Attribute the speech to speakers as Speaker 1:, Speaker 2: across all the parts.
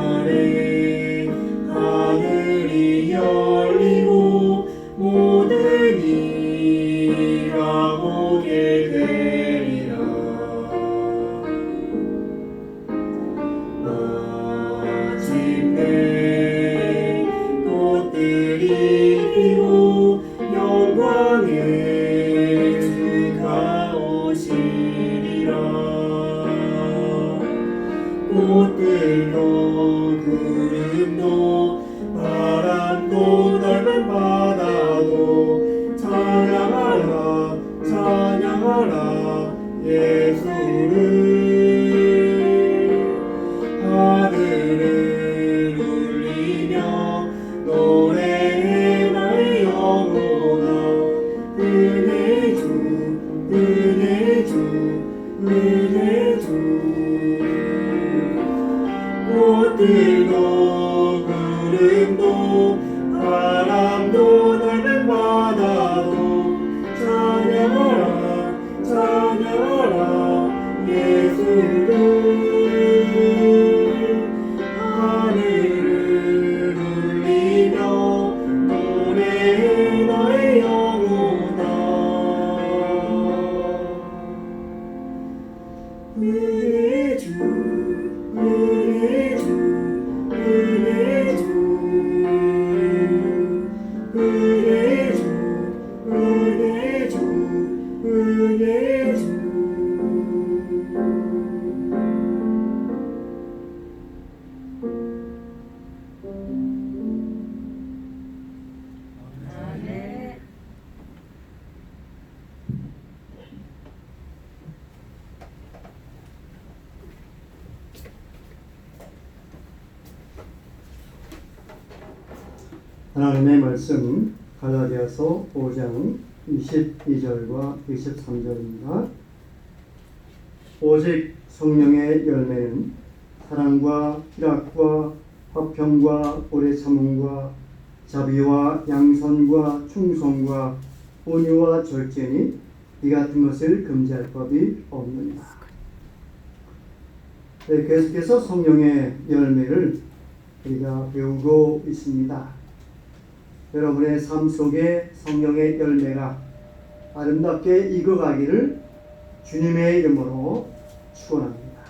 Speaker 1: 그날에 하늘이 열리고 모든 이가 보게 되리라. 마침내 꽃들이 피고 영광의 주가 오시리라. 꽃들도 구름도 바람도 넓은 바다도 찬양하라 찬양하라 예수를. 하늘을 울리며 노래해 나의 영혼아. 은혜 주 은혜 주 은혜 주. 꽃들도 구름도 바람도 넓은 바다도 찬양하라 찬양하라 예수를. 하늘을 울리며 노래해 나의 영혼아. 은혜 주 은혜 주 은혜 주 은혜 주 은혜 주 은혜 주.
Speaker 2: 하나님의 말씀 갈라디아서 5장 22절과 23절입니다. 오직 성령의 열매는 사랑과 희락과 화평과 오래 참음과 자비와 양선과 충성과 온유와 절제니 이 같은 것을 금지할 법이 없느니라. 네, 계속해서 성령의 열매를 우리가 배우고 있습니다. 여러분의 삶 속에 성령의 열매가 아름답게 익어가기를 주님의 이름으로 축원합니다.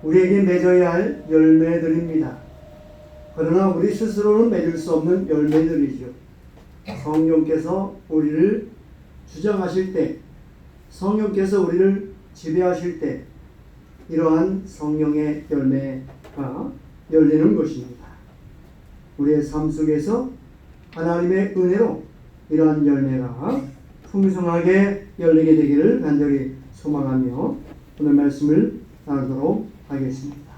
Speaker 2: 우리에게 맺어야 할 열매들입니다. 그러나 우리 스스로는 맺을 수 없는 열매들이죠. 성령께서 우리를 주장하실 때, 성령께서 우리를 지배하실 때, 이러한 성령의 열매가 열리는 것입니다. 우리의 삶 속에서 하나님의 은혜로 이러한 열매가 풍성하게 열리게 되기를 간절히 소망하며 오늘 말씀을 나누도록 하겠습니다.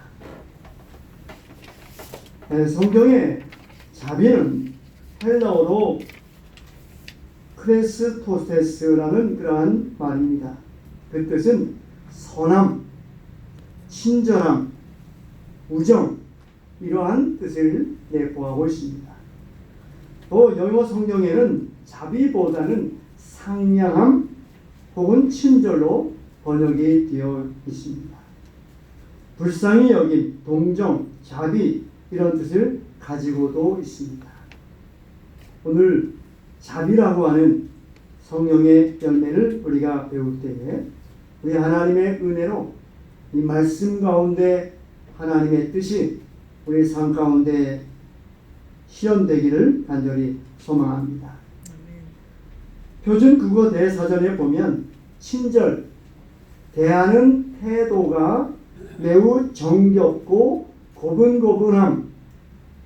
Speaker 2: 성경의 자비는 헬라어로 크레스토테스라는 그러한 말입니다. 그 뜻은 선함, 친절함, 우정 이러한 뜻을 내포하고 있습니다. 또 영어 성경에는 자비보다는 상냥함 혹은 친절로 번역이 되어 있습니다. 불쌍히 여김, 동정, 자비 이런 뜻을 가지고도 있습니다. 오늘 자비라고 하는 성령의 열매를 우리가 배울 때에 우리 하나님의 은혜로 이 말씀 가운데 하나님의 뜻이 우리 삶 가운데 실현되기를 간절히 소망합니다. 표준 국어 대사전에 보면 친절, 대하는 태도가 매우 정겹고 고분고분함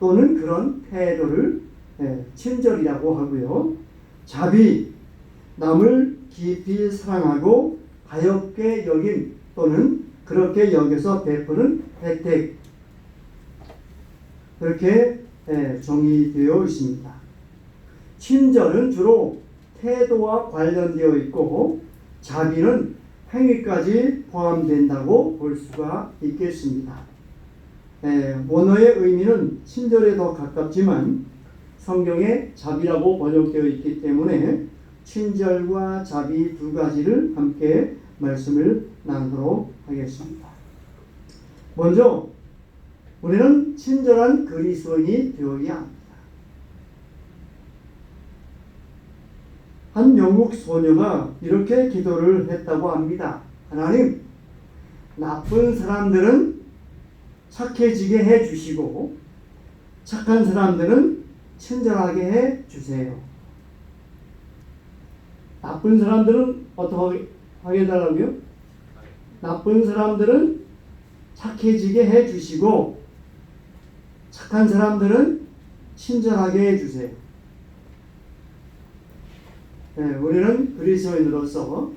Speaker 2: 또는 그런 태도를 친절이라고 하고요. 자비, 남을 깊이 사랑하고 가엽게 여김 또는 그렇게 여겨서 베푸는 혜택 그렇게 정의되어 있습니다. 친절은 주로 태도와 관련되어 있고 자비는 행위까지 포함된다고 볼 수가 있겠습니다. 원어의 의미는 친절에 더 가깝지만 성경에 자비라고 번역되어 있기 때문에 친절과 자비 두 가지를 함께 말씀을 나누도록 하겠습니다. 먼저 우리는 친절한 그리스도인이 되어야 합니다. 한 영국 소녀가 이렇게 기도를 했다고 합니다. 하나님, 나쁜 사람들은 착해지게 해주시고 착한 사람들은 친절하게 해주세요. 나쁜 사람들은 어떻게 하게 해달라고요? 나쁜 사람들은 착해지게 해주시고 착한 사람들은 친절하게 해주세요. 우리는 그리스도인으로서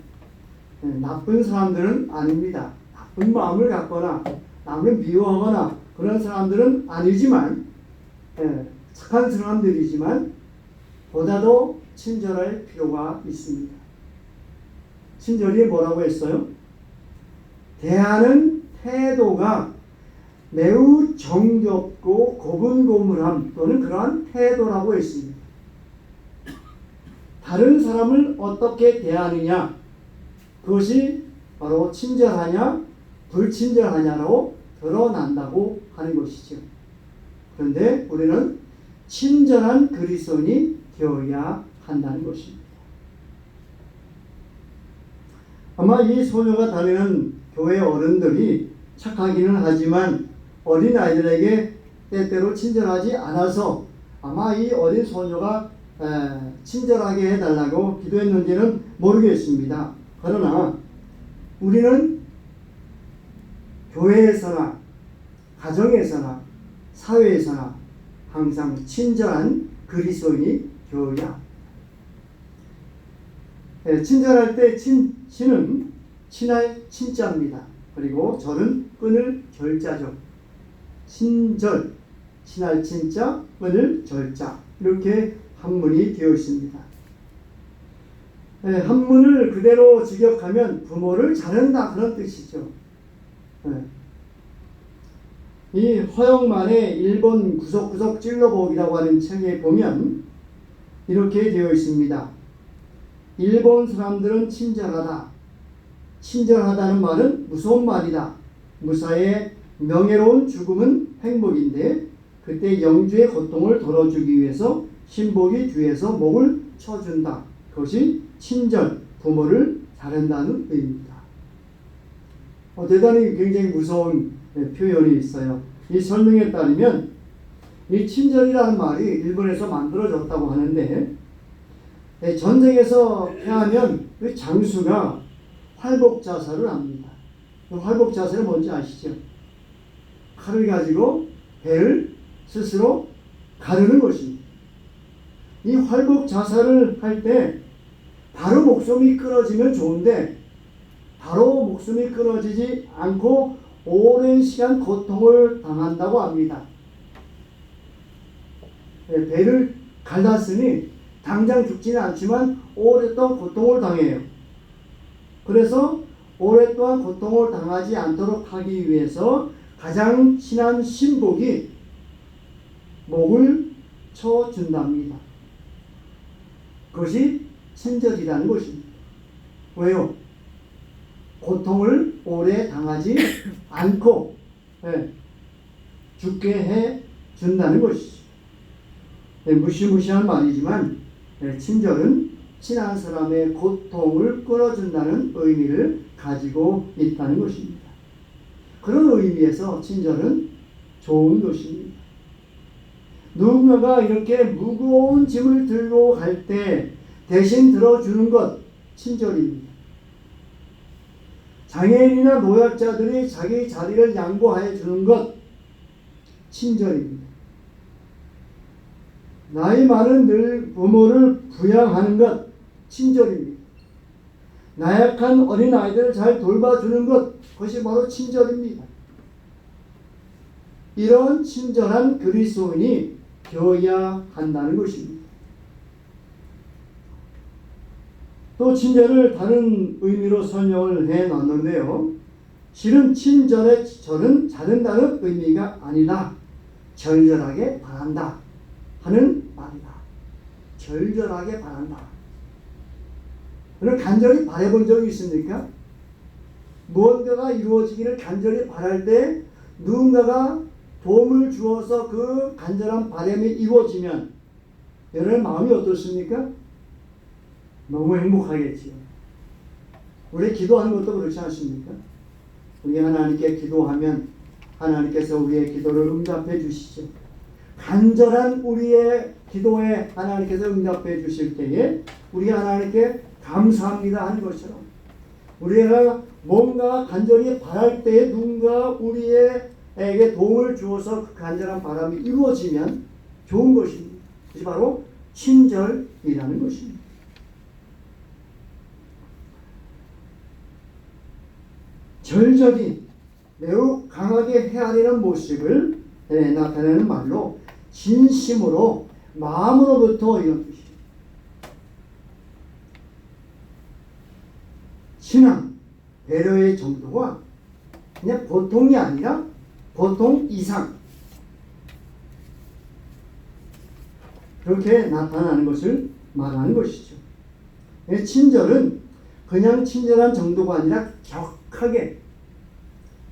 Speaker 2: 나쁜 사람들은 아닙니다. 나쁜 마음을 갖거나 남을 미워하거나 그런 사람들은 아니지만 착한 사람들이지만 보다도 친절할 필요가 있습니다. 친절이 뭐라고 했어요? 대하는 태도가 매우 정겹고 고분고분함 또는 그러한 태도라고 했습니다. 다른 사람을 어떻게 대하느냐 그것이 바로 친절하냐 불친절하냐로 드러난다고 하는 것이죠. 그런데 우리는 친절한 그리스도인이 되어야 한다는 것입니다. 아마 이 소녀가 다니는 교회 어른들이 착하기는 하지만 어린아이들에게 때때로 친절하지 않아서 아마 이 어린 소녀가 친절하게 해달라고 기도했는지는 모르겠습니다. 그러나 우리는 교회에서나 가정에서나 사회에서나 항상 친절한 그리스도인이 되어야 합니다. 친절할 때 친은 친할 친자입니다. 그리고 절은 끈을 절자죠. 친절, 친할 친자, 끈을 절자 이렇게 한문이 되어 있습니다. 한문을 그대로 직역하면 부모를 자른다 그런 뜻이죠. 이 허영만의 일본 구석구석 찔러보기라고 하는 책에 보면 이렇게 되어 있습니다. 일본 사람들은 친절하다. 친절하다는 말은 무서운 말이다. 무사의 명예로운 죽음은 행복인데 그때 영주의 고통을 덜어주기 위해서 신복이 뒤에서 목을 쳐준다. 그것이 친절, 부모를 자른다는 의미입니다. 대단히 굉장히 무서운 표현이 있어요. 이 설명에 따르면 이 친절이라는 말이 일본에서 만들어졌다고 하는데 전쟁에서 패하면 그 장수가 활복 자살을 합니다. 활복 자세는 뭔지 아시죠? 칼을 가지고 배를 스스로 가르는 것입니다. 이 활복 자살을 할 때 바로 목숨이 끊어지면 좋은데 바로 목숨이 끊어지지 않고 오랜 시간 고통을 당한다고 합니다. 배를 갈랐으니 당장 죽지는 않지만 오랫동안 고통을 당해요. 그래서 오랫동안 고통을 당하지 않도록 하기 위해서 가장 친한 신복이 목을 쳐준답니다. 그것이 친절이라는 것입니다. 왜요? 고통을 오래 당하지 않고 죽게 해 준다는 것이죠. 무시무시한 말이지만 친절은 친한 사람의 고통을 끊어준다는 의미를 가지고 있다는 것입니다. 그런 의미에서 친절은 좋은 것입니다. 누군가가 이렇게 무거운 짐을 들고 갈 때 대신 들어주는 것 친절입니다. 장애인이나 노약자들이 자기 자리를 양보해 주는 것 친절입니다. 나이 많은 늘 부모를 부양하는 것 친절입니다. 나약한 어린아이들을 잘 돌봐주는 것 그것이 바로 친절입니다. 이런 친절한 그리스도인이 되어야 한다는 것입니다. 또 친절을 다른 의미로 설명을 해놨는데요. 실은 친절의 절은 자른다는 의미가 아니라 절절하게 바란다 하는 말이다. 절절하게 바란다. 그럼 간절히 바라본 적이 있습니까? 무언가가 이루어지기를 간절히 바랄 때 누군가가 도움을 주어서 그 간절한 바람이 이루어지면 여러분 마음이 어떻습니까? 너무 행복하겠지요. 우리 기도하는 것도 그렇지 않습니까? 우리 하나님께 기도하면 하나님께서 우리의 기도를 응답해 주시죠. 간절한 우리의 기도에 하나님께서 응답해 주실 때에 우리 하나님께 감사합니다 하는 것처럼 우리가 뭔가 간절히 바랄 때에 누군가 우리에게 도움을 주어서 그 간절한 바람이 이루어지면 좋은 것입니다. 그것이 바로 친절이라는 것입니다. 절절히 매우 강하게 헤아리는 모습을 나타내는 말로 진심으로 마음으로부터 이런 뜻이에요. 신앙, 배려의 정도가 그냥 보통이 아니라 보통 이상 그렇게 나타나는 것을 말하는 것이죠. 친절은 그냥 친절한 정도가 아니라 격하게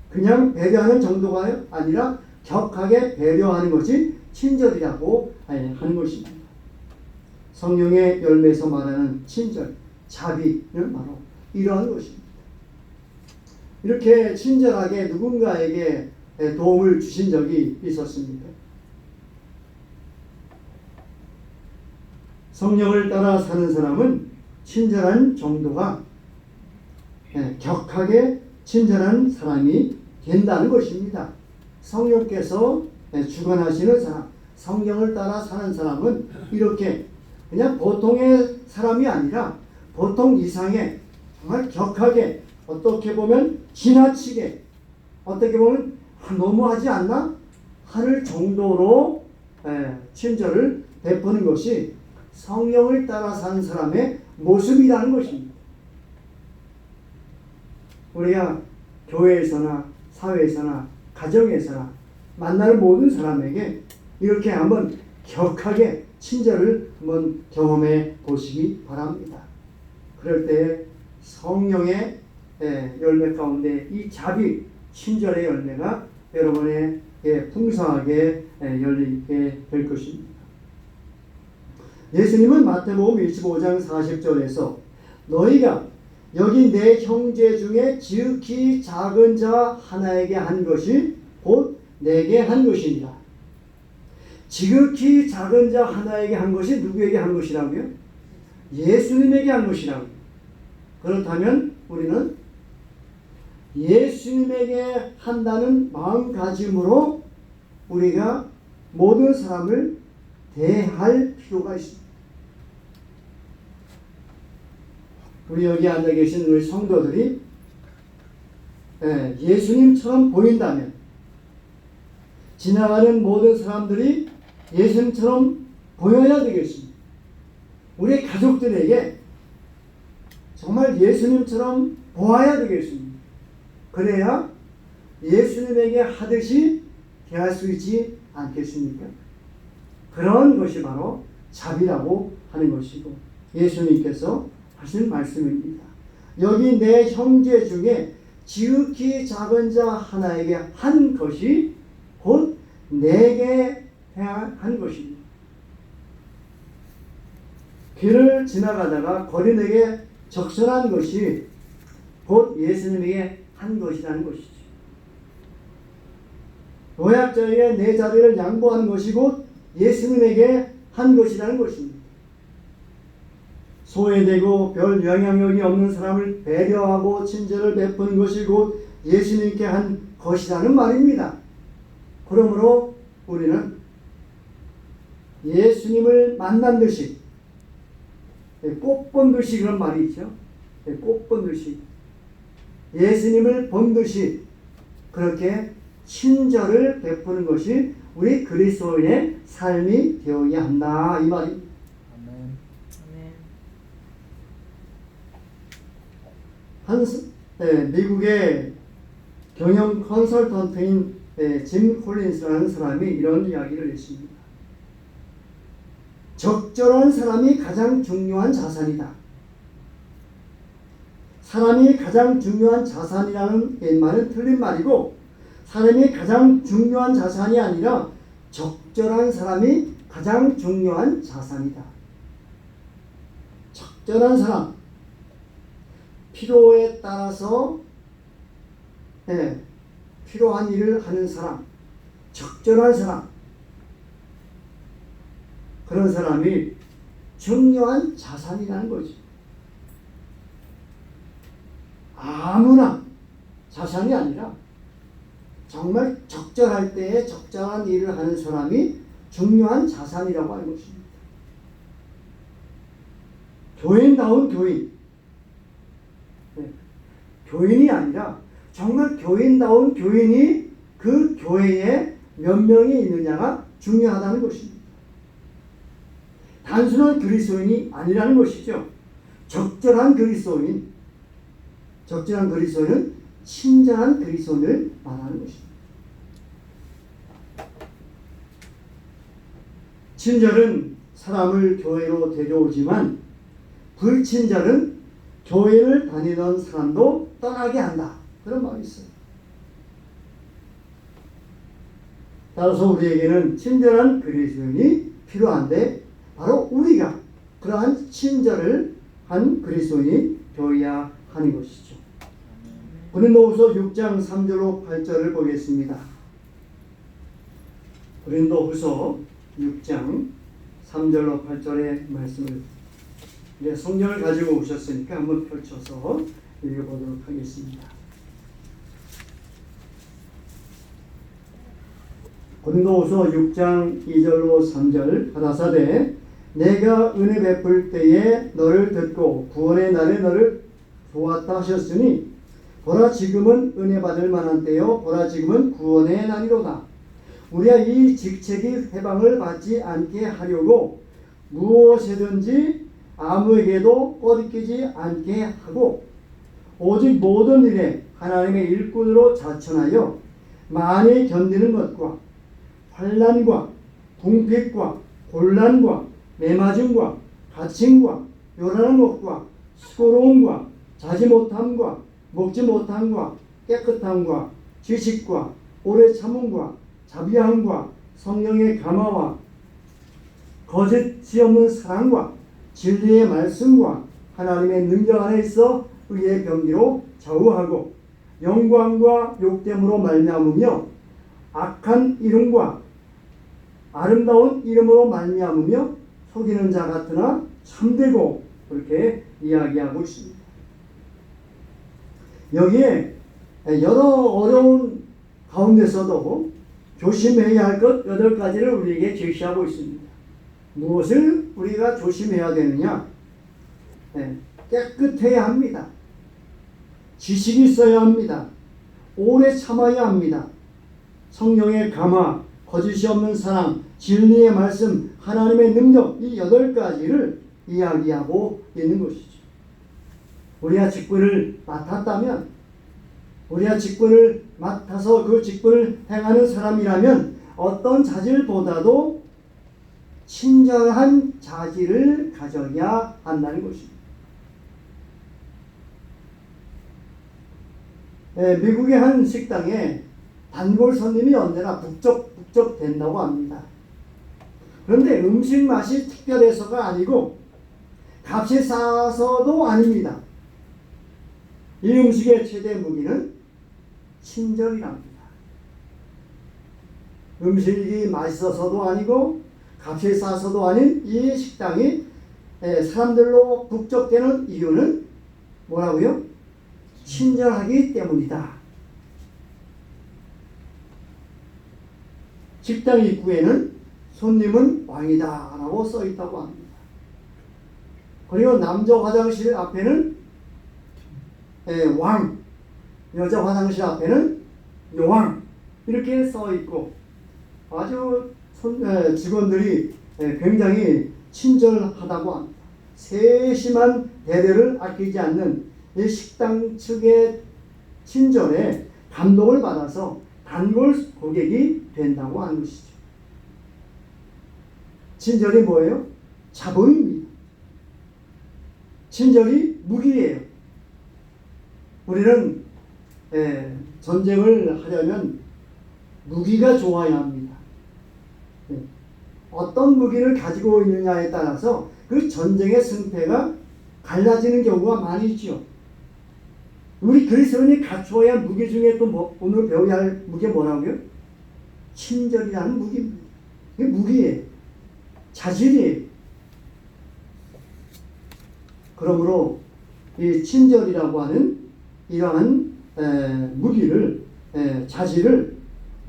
Speaker 2: 그냥 배려하는 정도가 아니라 격하게 배려하는 것이 친절이라고 하는 것입니다. 성령의 열매에서 말하는 친절, 자비는 바로 이러한 것입니다. 이렇게 친절하게 누군가에게 도움을 주신 적이 있었습니까? 성령을 따라 사는 사람은 친절한 정도가 격하게 친절한 사람이 된다는 것입니다. 성령께서 주관하시는 사람, 성령을 따라 사는 사람은 이렇게 그냥 보통의 사람이 아니라 보통 이상의 정말 격하게 어떻게 보면 지나치게 어떻게 보면 너무하지 않나 하는 정도로 친절을 베푸는 것이 성령을 따라 사는 사람의 모습이라는 것입니다. 우리가 교회에서나 사회에서나 가정에서나 만나는 모든 사람에게 이렇게 한번 격하게 친절을 한번 경험해 보시기 바랍니다. 그럴 때 성령의 열매 가운데 이 자비, 친절의 열매가 여러분의 풍성하게 열리게 될 것입니다. 예수님은 마태복음 25장 40절에서 너희가 여기 내 형제 중에 지극히 작은 자 하나에게 한 것이 곧 내게 한 것이니라. 지극히 작은 자 하나에게 한 것이 누구에게 한 것이라고요? 예수님에게 한 것이라고요. 그렇다면 우리는 예수님에게 한다는 마음가짐으로 우리가 모든 사람을 대할 필요가 있습니다. 우리 여기 앉아 계신 우리 성도들이 예수님처럼 보인다면 지나가는 모든 사람들이 예수님처럼 보여야 되겠습니다. 우리 가족들에게 정말 예수님처럼 보아야 되겠습니다. 그래야 예수님에게 하듯이 대할 수 있지 않겠습니까? 그런 것이 바로 자비라고 하는 것이고 예수님께서 하신 말씀입니다. 여기 내 형제 중에 지극히 작은 자 하나에게 한 것이 곧 내게 한 것입니다. 길을 지나가다가 거린에게 적선한 것이 곧 예수님에게 한 것이라는 것이죠. 노약자에게 내 자리를 양보하는 것이 곧 예수님에게 한 것이라는 것입니다. 소외되고 별 영향력이 없는 사람을 배려하고 친절을 베푸는 것이 곧 예수님께 한 것이라는 말입니다. 그러므로 우리는 예수님을 만난 듯이 꽃 본 듯이 그런 말이 있죠. 꽃 본 듯이 예수님을 본 듯이 그렇게 친절을 베푸는 것이 우리 그리스도인의 삶이 되어야 한다 이 말입니다. 미국의 경영 컨설턴트인 짐 콜린스라는 사람이 이런 이야기를 했습니다. 적절한 사람이 가장 중요한 자산이다. 사람이 가장 중요한 자산이라는 말은 틀린 말이고 사람이 가장 중요한 자산이 아니라 적절한 사람이 가장 중요한 자산이다. 적절한 사람, 필요에 따라서 필요한 일을 하는 사람, 적절한 사람, 그런 사람이 중요한 자산이라는 거지. 아무나 자산이 아니라 정말 적절할 때에 적절한 일을 하는 사람이 중요한 자산이라고 하는 것입니다. 교인다운 교인, 교인이 아니라 정말 교인다운 교인이 그 교회에 몇 명이 있느냐가 중요하다는 것입니다. 단순한 그리스도인이 아니라는 것이죠. 적절한 그리스도인, 적절한 그리스도인은 친절한 그리스도인을 말하는 것입니다. 친절은 사람을 교회로 데려오지만 불친절은 교회를 다니던 사람도 떠나게 한다. 그런 말이 있어요. 따라서 우리에게는 친절한 그리스도인이 필요한데 바로 우리가 그러한 친절을 한 그리스도인이 되어야 하는 것이죠. 고린도후서 6장 3절로 8절을 보겠습니다. 고린도후서 6장 3절로 8절의 말씀을 성경을 가지고 오셨으니까 한번 펼쳐서 읽어보도록 하겠습니다. 고린도후서 6장 2절로 3절 가라사대 내가 은혜 베풀 때에 너를 듣고 구원의 날에 너를 도왔다 하셨으니 보라 지금은 은혜 받을 만한 때요 보라 지금은 구원의 날이로다. 우리가 이 직책이 해방을 받지 않게 하려고 무엇이든지 아무에게도 꺼리끼지 않게 하고 오직 모든 일에 하나님의 일꾼으로 자천하여 많이 견디는 것과 환난과 궁핍과 곤란과 매맞음과 갇힘과 요란한 것과 수고로움과 자지 못함과 먹지 못함과 깨끗함과 지식과 오래 참음과 자비함과 성령의 감화와 거짓이 없는 사랑과 진리의 말씀과 하나님의 능력 안에 있어 의의 병기로 좌우하고 영광과 욕됨으로 말미암으며 악한 이름과 아름다운 이름으로 말미암으며 속이는 자 같으나 참되고 그렇게 이야기하고 있습니다. 여기에 여러 어려운 가운데서도 조심해야 할 것 8가지를 우리에게 제시하고 있습니다. 무엇을 우리가 조심해야 되느냐? 깨끗해야 합니다. 지식이 있어야 합니다. 오래 참아야 합니다. 성령의 감화, 거짓이 없는 사랑, 진리의 말씀, 하나님의 능력, 이 8가지를 이야기하고 있는 것이죠. 우리가 직분을 맡았다면, 우리가 직분을 맡아서 그 직분을 행하는 사람이라면 어떤 자질보다도 친절한 자질을 가져야 한다는 것입니다. 미국의 한 식당에 단골 손님이 언제나 북적 된다고 합니다. 그런데 음식 맛이 특별해서가 아니고 값이 싸서도 아닙니다. 이 음식의 최대 무기는 친절이랍니다. 음식이 맛있어서도 아니고 값이 싸서도 아닌 이 식당이 사람들로 북적대는 이유는 뭐라고요? 친절하기 때문이다. 식당 입구에는 손님은 왕이다 라고 써 있다고 합니다. 그리고 남자 화장실 앞에는 왕, 여자 화장실 앞에는 여왕 이렇게 써 있고 아주 직원들이 굉장히 친절하다고 합니다. 세심한 배려를 아끼지 않는 이 식당 측의 친절에 감동을 받아서 단골 고객이 된다고 하는 것이죠. 친절이 뭐예요? 자본입니다. 친절이 무기예요. 우리는 전쟁을 하려면 무기가 좋아야 합니다. 어떤 무기를 가지고 있느냐에 따라서 그 전쟁의 승패가 갈라지는 경우가 많이 있죠. 우리 그리스도인이 갖추어야 할 무기 중에 또 오늘 배워야 할 무기가 뭐라고요? 친절이라는 무기입니다. 이게 무기예요. 자질이에요. 그러므로 이 친절이라고 하는 이러한 무기를 자질을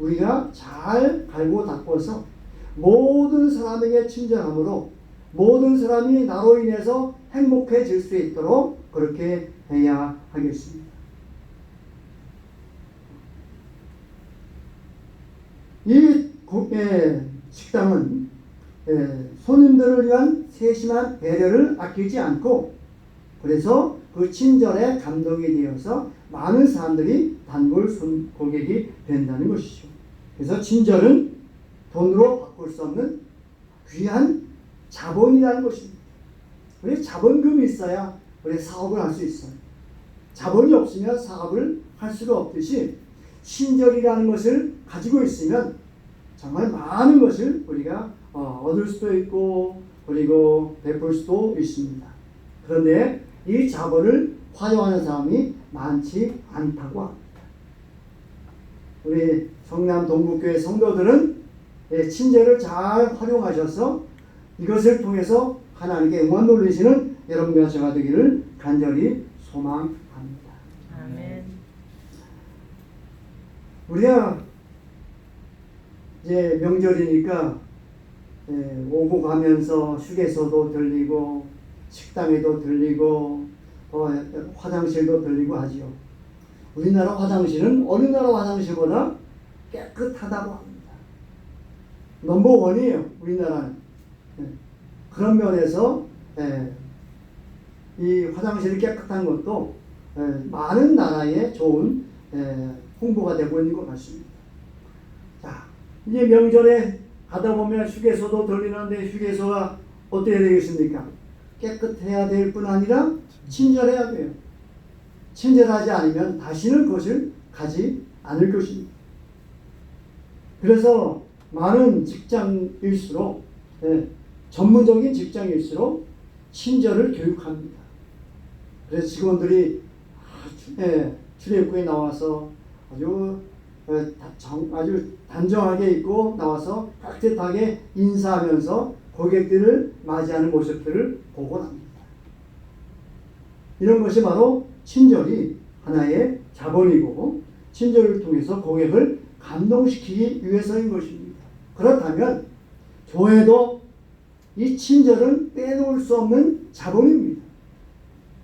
Speaker 2: 우리가 잘 갈고 닦아서 모든 사람에게 친절함으로 모든 사람이 나로 인해서 행복해질 수 있도록 그렇게 해야 하겠습니다. 이 식당은 손님들을 위한 세심한 배려를 아끼지 않고 그래서 그 친절에 감동이 되어서 많은 사람들이 단골 고객이 된다는 것이죠. 그래서 친절은 돈으로 바꿀 수 없는 귀한 자본이라는 것입니다. 우리 자본금이 있어야 우리 사업을 할 수 있어요. 자본이 없으면 사업을 할 수가 없듯이 친절이라는 것을 가지고 있으면 정말 많은 것을 우리가 얻을 수도 있고 그리고 베풀 수도 있습니다. 그런데 이 자본을 활용하는 사람이 많지 않다고 합니다. 우리 성남 동북교회 성도들은 친절을 잘 활용하셔서 이것을 통해서 하나님께 응원 돌리시는 여러분과 제가 되기를 간절히 소망합니다.
Speaker 3: 아멘.
Speaker 2: 우리가 이제 명절이니까 오고 가면서 휴게소도 들리고 식당에도 들리고 화장실도 들리고 하지요. 우리나라 화장실은 어느 나라 화장실보다 깨끗하다고 합니다. 넘버원이에요. 우리나라는. 그런 면에서 이 화장실이 깨끗한 것도 많은 나라에 좋은 홍보가 되고 있는 것 같습니다. 자, 이제 명절에 가다 보면 휴게소도 들리는데 휴게소가 어떻게 되겠습니까? 깨끗해야 될 뿐 아니라 친절해야 돼요. 친절하지 않으면 다시는 그것을 가지 않을 것입니다. 그래서 많은 직장일수록 전문적인 직장일수록 친절을 교육합니다. 그래서 직원들이 출입구에 나와서 아주 단정하게 입고 나와서 깍듯하게 인사하면서 고객들을 맞이하는 모습들을 보곤 합니다. 이런 것이 바로 친절이 하나의 자본이고 친절을 통해서 고객을 감동시키기 위해서인 것입니다. 그렇다면 교회도 이 친절은 빼놓을 수 없는 자본입니다.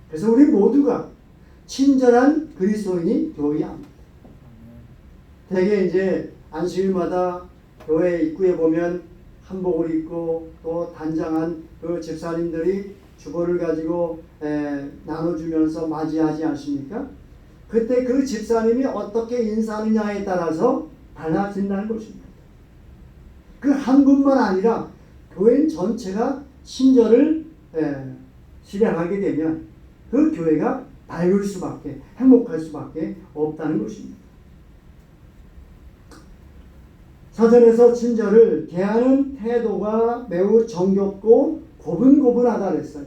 Speaker 2: 그래서 우리 모두가 친절한 그리스도인이 되어야 합니다. 대개 이제 안식일마다 교회 입구에 보면 한복을 입고 또 단장한 그 집사님들이 주보를 가지고 나눠주면서 맞이하지 않습니까? 그때 그 집사님이 어떻게 인사하느냐에 따라서 달라진다는 것입니다. 그 한 분만 아니라 교인 전체가 친절을 실행하게 되면 그 교회가 밝을 수밖에, 행복할 수밖에 없다는 것입니다. 사전에서 친절을 대하는 태도가 매우 정겹고 고분고분하다 그랬어요.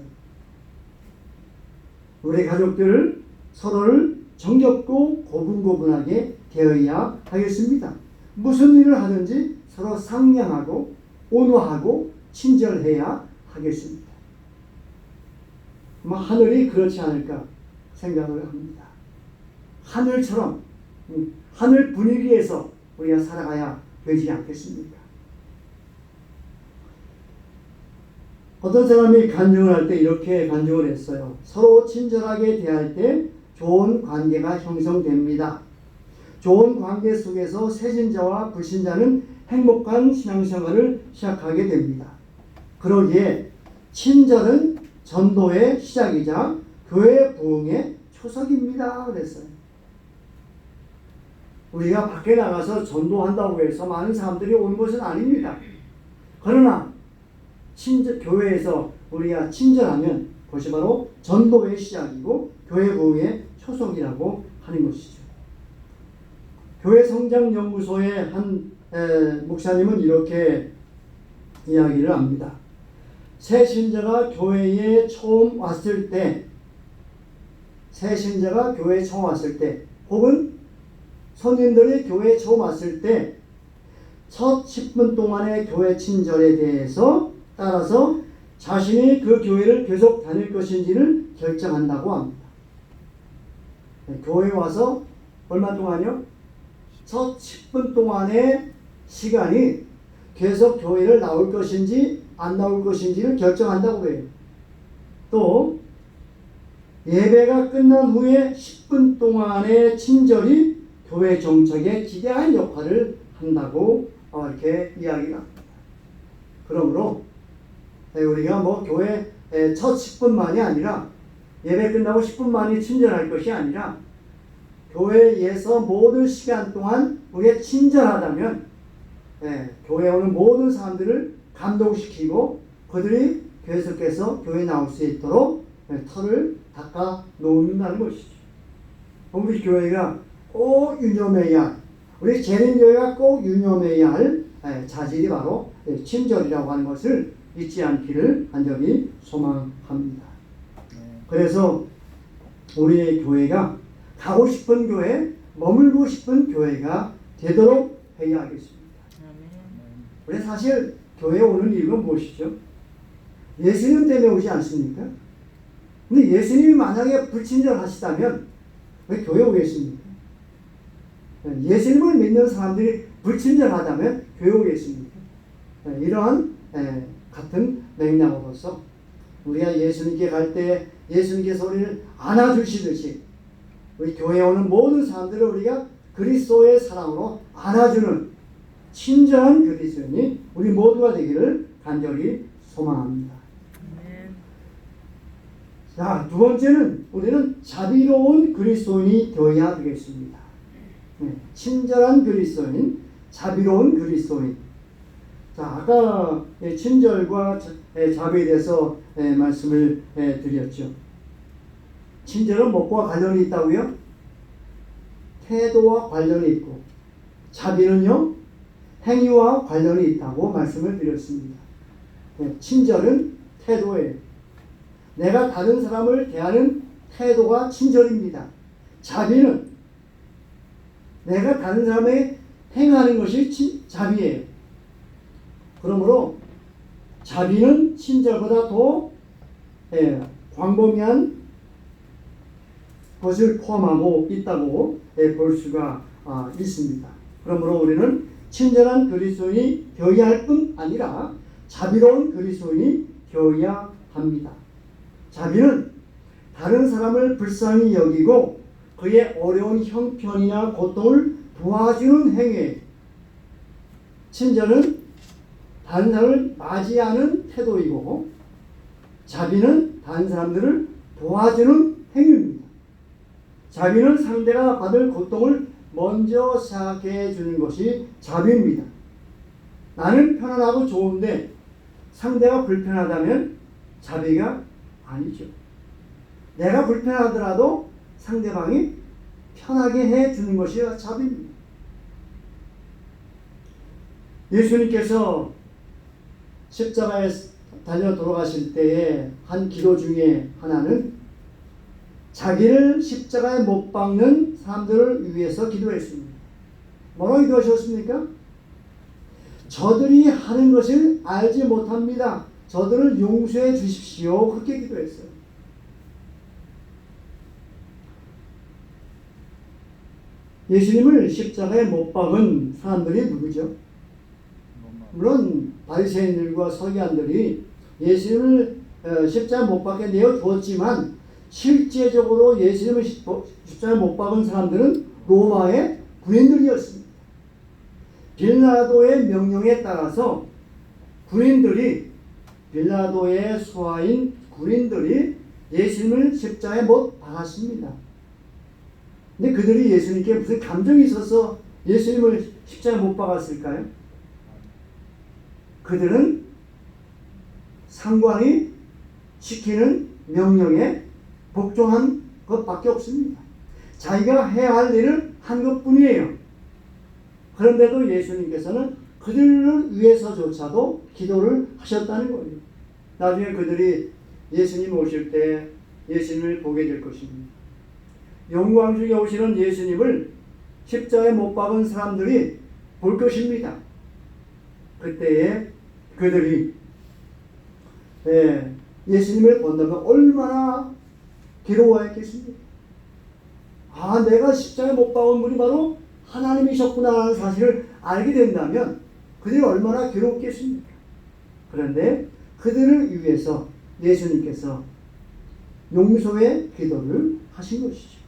Speaker 2: 우리 가족들 서로를 정겹고 고분고분하게 대해야 하겠습니다. 무슨 일을 하든지 서로 상냥하고 온화하고 친절해야 하겠습니다. 아마 하늘이 그렇지 않을까 생각을 합니다. 하늘처럼 하늘 분위기에서 우리가 살아가야 되지 않겠습니까? 어떤 사람이 간증을 할 때 이렇게 간증을 했어요. 서로 친절하게 대할 때 좋은 관계가 형성됩니다. 좋은 관계 속에서 새신자와 불신자는 행복한 신앙생활을 시작하게 됩니다. 그러기에 친절은 전도의 시작이자 교회 부흥의 초석입니다. 그랬어요. 우리가 밖에 나가서 전도한다고 해서 많은 사람들이 오는 것은 아닙니다. 그러나 교회에서 우리가 친절하면 그것이 바로 전도의 시작이고 교회 부흥의 초석이라고 하는 것이죠. 교회 성장연구소의 한 목사님은 이렇게 이야기를 합니다. 새 신자가 교회에 처음 왔을 때, 혹은 손님들이 교회에 처음 왔을 때 첫 10분 동안의 교회 친절에 대해서 따라서 자신이 그 교회를 계속 다닐 것인지를 결정한다고 합니다. 교회에 와서 얼마 동안요? 첫 10분 동안의 시간이 계속 교회를 나올 것인지 안 나올 것인지를 결정한다고 해요. 또 예배가 끝난 후에 10분 동안의 친절이 교회 정착에 기대한 역할을 한다고 이렇게 이야기가 합니다. 그러므로 우리가 교회 첫 10분만이 아니라 예배 끝나고 10분만이 친절할 것이 아니라 교회에서 모든 시간 동안 우리가 친절하다면 교회에 오는 모든 사람들을 감동시키고 그들이 계속해서 교회에 나올 수 있도록 털을 닦아 놓는다는 것이죠. 우리 교회가 꼭 유념해야 할, 우리 재림교회가 꼭 유념해야 할 자질이 바로 친절이라고 하는 것을 잊지 않기를 간절히 소망합니다. 그래서 우리 교회가 가고 싶은 교회, 머물고 싶은 교회가 되도록 해야 하겠습니다. 우리 사실 교회에 오는 이유가 무엇이죠? 예수님 때문에 오지 않습니까? 근데 예수님이 만약에 불친절하시다면 왜 교회에 오겠습니까? 예수님을 믿는 사람들이 불친절하다면 교회에 오겠습니까? 이러한 같은 맥락으로서 우리가 예수님께 갈 때 예수님께서 우리를 안아주시듯이 우리 교회에 오는 모든 사람들을 우리가 그리스도의 사랑으로 안아주는 친절한 그리스도인이 우리 모두가 되기를 간절히 소망합니다. 자, 두 번째는 우리는 자비로운 그리스도인이 되어야 되겠습니다. 친절한 그리스도인, 자비로운 그리스도인. 자, 아까 친절과 자비에 대해서 말씀을 드렸죠. 친절은 무엇과 관련이 있다고요? 태도와 관련이 있고, 자비는요, 행위와 관련이 있다고 말씀을 드렸습니다. 친절은 태도예요. 내가 다른 사람을 대하는 태도가 친절입니다. 자비는 내가 다른 사람에게 행하는 것이 자비예요. 그러므로 자비는 친절보다 더 광범위한 것을 포함하고 있다고 볼 수가 있습니다. 그러므로 우리는 친절한 그리스도인이 되어야 할 뿐 아니라 자비로운 그리스도인이 되어야 합니다. 자비는 다른 사람을 불쌍히 여기고 그의 어려운 형편이나 고통을 도와주는 행위. 친절은 다른 사람을 맞이하는 태도이고 자비는 다른 사람들을 도와주는 행위입니다. 자비는 상대가 받을 고통을 먼저 생각해 주는 것이 자비입니다. 나는 편안하고 좋은데 상대가 불편하다면 자비가 아니죠. 내가 불편하더라도 상대방이 편하게 해 주는 것이 자비입니다. 예수님께서 십자가에 달려 돌아가실 때의 한 기도 중에 하나는 자기를 십자가에 못 박는 사람들을 위해서 기도했습니다. 뭐라고 기도하셨습니까? 저들이 하는 것을 알지 못합니다. 저들을 용서해 주십시오. 그렇게 기도했어요. 예수님을 십자가에 못 박은 사람들이 누구죠? 물론 바리새인들과 서기관들이 예수님을 십자가에 못 박게 내어 주었지만 실제적으로 예수님을 십자가에 못 박은 사람들은 로마의 군인들이었습니다. 빌라도의 명령에 따라서 빌라도의 수하인 군인들이 예수님을 십자가에 못 박았습니다. 근데 그들이 예수님께 무슨 감정이 있어서 예수님을 십자가에 못 박았을까요? 그들은 상관이 시키는 명령에 복종한 것밖에 없습니다. 자기가 해야 할 일을 한 것뿐이에요. 그런데도 예수님께서는 그들을 위해서조차도 기도를 하셨다는 거예요. 나중에 그들이 예수님 오실 때 예수님을 보게 될 것입니다. 영광 중에 오시는 예수님을 십자가에 못 박은 사람들이 볼 것입니다. 그때에 그들이 예수님을 본다면 얼마나 괴로워했겠습니까? 내가 십자가에 못 박은 분이 바로 하나님이셨구나 하는 사실을 알게 된다면 그들이 얼마나 괴롭겠습니까? 그런데 그들을 위해서 예수님께서 용서의 기도를 하신 것이죠.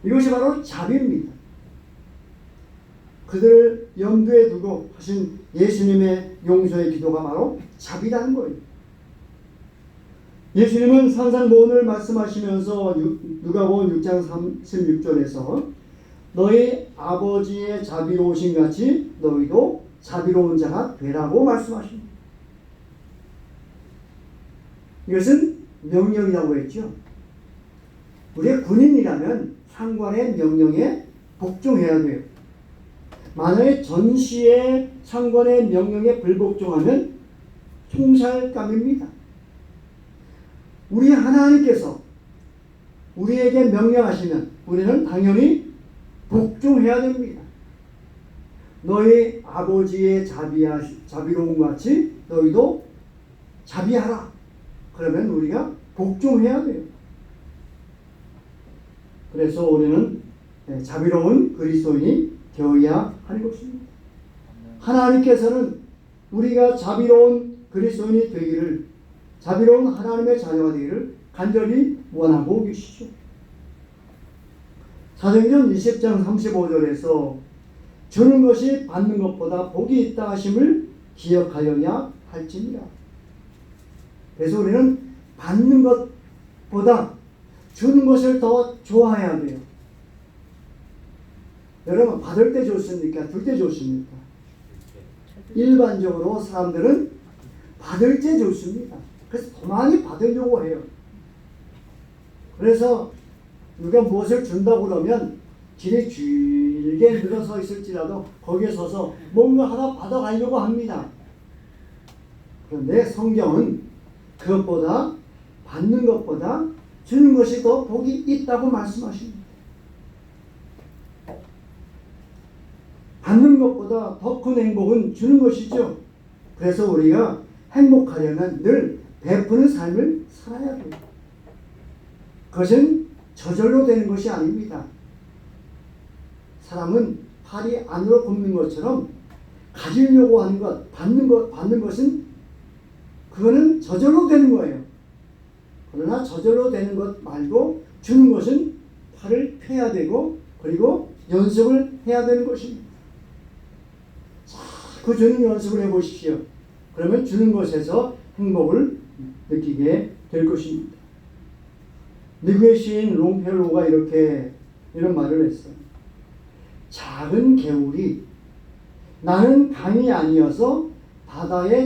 Speaker 2: 이것이 바로 자비입니다. 그들을 염두에 두고 하신 예수님의 용서의 기도가 바로 자비라는 거예요. 예수님은 산상보훈을 말씀하시면서 누가복음 6장 36절에서 너희 아버지의 자비로우신 같이 너희도 자비로운 자가 되라고 말씀하십니다. 이것은 명령이라고 했죠. 우리가 군인이라면 상관의 명령에 복종해야 돼요. 만약에 전시의 상관의 명령에 불복종하면 총살감입니다. 우리 하나님께서 우리에게 명령하시면 우리는 당연히 복종해야 됩니다. 너희 아버지의 자비로움 같이 너희도 자비하라. 그러면 우리가 복종해야 돼요. 그래서 우리는 자비로운 그리스도인이 되어야 하는 것입니다. 하나님께서는 우리가 자비로운 그리스도인이 되기를, 자비로운 하나님의 자녀가 되기를 간절히 원하고 계시죠. 사도행전 20장 35절에서 주는 것이 받는 것보다 복이 있다 하심을 기억하여야 할지니라. 그래서 우리는 받는 것보다 주는 것을 더 좋아해야 돼요. 여러분, 받을 때 좋습니까? 줄 때 좋습니까? 일반적으로 사람들은 받을 때 좋습니다. 그래서 더 많이 받으려고 해요. 그래서 누가 무엇을 준다고 그러면 길이 길게 늘어서 있을지라도 거기에 서서 뭔가 하나 받아가려고 합니다. 그런데 성경은 그것보다, 받는 것보다 주는 것이 더 복이 있다고 말씀하십니다. 받는 것보다 더 큰 행복은 주는 것이죠. 그래서 우리가 행복하려면 늘 베푸는 삶을 살아야 돼요. 그것은 저절로 되는 것이 아닙니다. 사람은 팔이 안으로 굽는 것처럼 가지려고 하는 것, 받는 것은 그거는 저절로 되는 거예요. 그러나 저절로 되는 것 말고 주는 것은 팔을 펴야 되고 그리고 연습을 해야 되는 것입니다. 자, 그 주는 연습을 해보십시오. 그러면 주는 것에서 행복을 느끼게 될 것입니다. 미국의 시인 롱펠로우가 이런 말을 했어요. 작은 개울이 나는 강이 아니어서 바다에